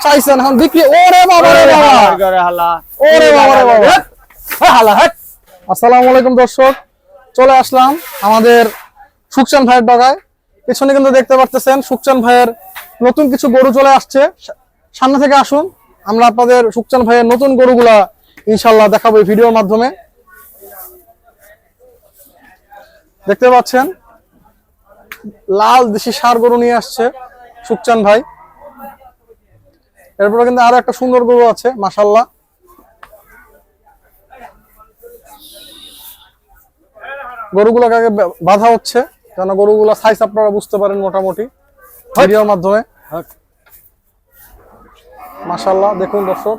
চাইছেন এখন বিক্রি। ওরে বাবা রে বাবা, ওরে বাবা রে বাবা, হালা হাট। আসসালামু আলাইকুম দর্শক, চলে আসলাম আমাদের সুকচান ভাইয়ের ডগায়। পেছনে কিন্তু দেখতে পাচ্ছেন সুকচান ভাইয়ের নতুন কিছু গরু চলে আসছে। সামনে থেকে আসুন, আমরা আপনাদের সুকচান ভাইয়ের নতুন গরুগুলা ইনশাল্লাহ দেখাবো এই ভিডিওর মাধ্যমে। দেখতে পাচ্ছেন লাল দেশি ষাঁড় গরু নিয়ে আসছে সুকচান ভাই। এরপরে কিন্তু আরো একটা সুন্দর গরু আছে মাশাআল্লাহ। গরুগুলোকে আগে বাঁধা হচ্ছে যেন গরুগুলা সাইজ আপনারা বুঝতে পারেন মোটামুটি ভিডিওর মাধ্যমে। মাশাআল্লাহ দেখুন দর্শক।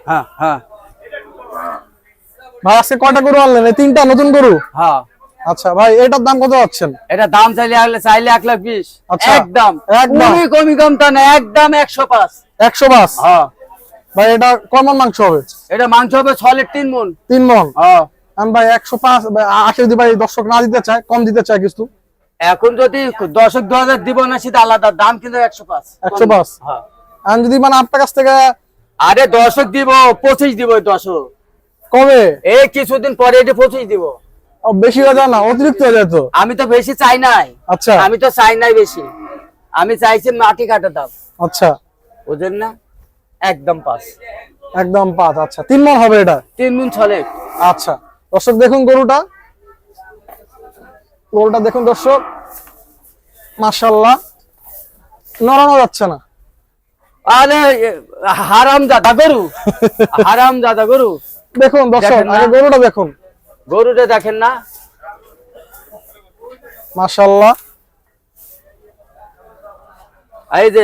হ্যাঁ হ্যাঁ ভাই আজকে কয়টা গরু আনলেন? এই তিনটা নতুন গরু? হ্যাঁ। আচ্ছা ভাই, এটার দাম কত পাচ্ছেন? এটা দাম চাইলে 1,20,000। আচ্ছা, একদম একদম কমি কম তা না, একদম 105। 105? হ্যাঁ ভাই এটা কমন মাংস হবে? এটা মাংস হবে 3 মণ। 3 মণ? হ্যাঁ। আমি ভাই 105 আশি যদি ভাই দর্শক না দিতে চায়, কম দিতে চায় কিছু, এখন যদি দর্শক 2000 দিব না সেটা আলাদা দাম, কিন্তু 105। 105? হ্যাঁ। আমি যদি মানে আপনার কাছ থেকে আরে দর্শক দিব 25 দিব। দর্শক কবে? এই কিছুদিন পরে এটা 25 দিব। বেশি হয়ে যায় না? অতিরিক্ত হয়ে যায় তো। আমি তো বেশি চাই নাই। আচ্ছা, আমি তো চাই নাই বেশি, আমি চাইছি মাটি কাটা দাম। আচ্ছা, বুঝেন না? একদম 5। একদম 5। আচ্ছা, 3 মণ হবে এটা? 3 মণ চলে। আচ্ছা দর্শক দেখুন গরুটা দেখুন দর্শক, মাশাআল্লাহ নড়ানো যাচ্ছে না। আরে হারামজাদা গরু, হারামজাদা গরু। দেখুন দর্শক আগে গরুটা দেখুন, গরুটা দেখেন না? মাশাআল্লাহ। এই যে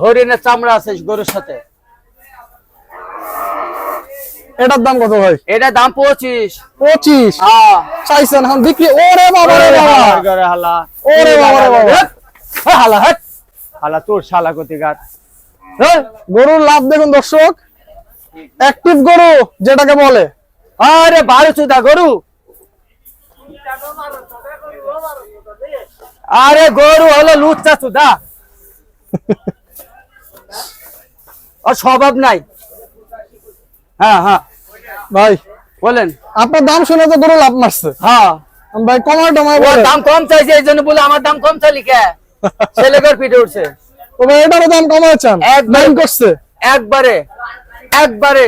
হরিণের চামড়া আছে গরুর সাথে। এটার দাম কত ভাই? এটা দাম 25। 25? হ্যাঁ। চাইছেন এখন বিক্রি। ওরে বাবা রে বাবা, হালা, ওরে বাবা রে বাবা, হালা হাট, হালা তোর শালা কতিগার। গরুর লাভ দেখুন দর্শক, অ্যাক্টিভ গরু যেটাকে বলে। আরে 12 গরু। আরে গরু হলো লুচ্চা চুদা, আর স্বভাব নাই। হ্যাঁ হ্যাঁ ভাই বলেন। আপনার দাম শুনে তো গরু লাভ মারছে। হ্যাঁ ভাই কমায় টমায় ওর বলে। দাম কম চাইছে, এই জন্য বলে আমার দাম কম চাইলি কে? ছেলেগর পিঠে উঠছে। তো ভাই এটারও দাম কমাচ্ছেন? একদম করছে একবারে একবারে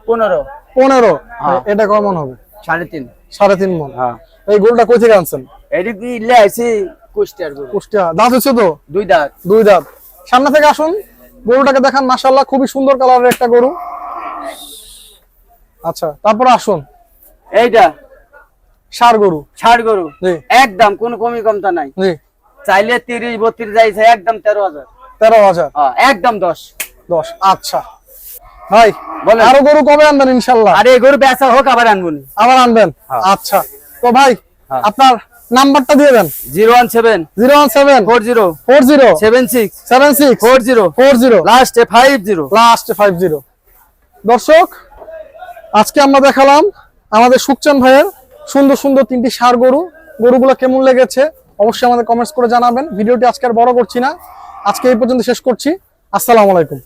15। 15? হ্যাঁ। এটা কেমন হবে? 3.5। 3.5 মণ? হ্যাঁ। এই গরুটা কই থেকে আনছেন? এদিকে ইলে আইছি কুষ্টিয়ার গরু। কুষ্টিয়া? দাঁত হচ্ছে তো? 2 দাঁত। 2 দাঁত। সামনে থেকে আসুন, গরুটাকে দেখান। মাশাআল্লাহ খুবই সুন্দর কালারের একটা গরু। আচ্ছা তারপর আসুন, এইটা ষাঁড় গরু। ষাঁড় গরু। জি একদম কোনো কমি কমতা নাই। জি। চাইলে 30-32 যাইছে, একদম 13,000। 13,000? হ্যাঁ একদম 10। আচ্ছা ভাই বলেন। আরো গরু কবে আনবেন ইনশাআল্লাহ? আরে গরু বেচা হোক আবার আনবনি। আবার আনবেন? হ্যাঁ। আচ্ছা তো ভাই হ্যাঁ। আপনার নাম্বারটা দিয়ে দেন। 017 017 40 40 76 76 40 40 লাস্ট 50। লাস্ট 50। দর্শক আজকে আমরা দেখালাম আমাদের সুকচান ভাইয়ের সুন্দর সুন্দর 3টি ষাঁড় গরু। গরুগুলো কেমন লেগেছে অবশ্যই আমাদের কমেন্টস করে জানাবেন। ভিডিওটি আজকে আর বড় করছি না, আজকে এই পর্যন্ত শেষ করছি। আসসালামু আলাইকুম।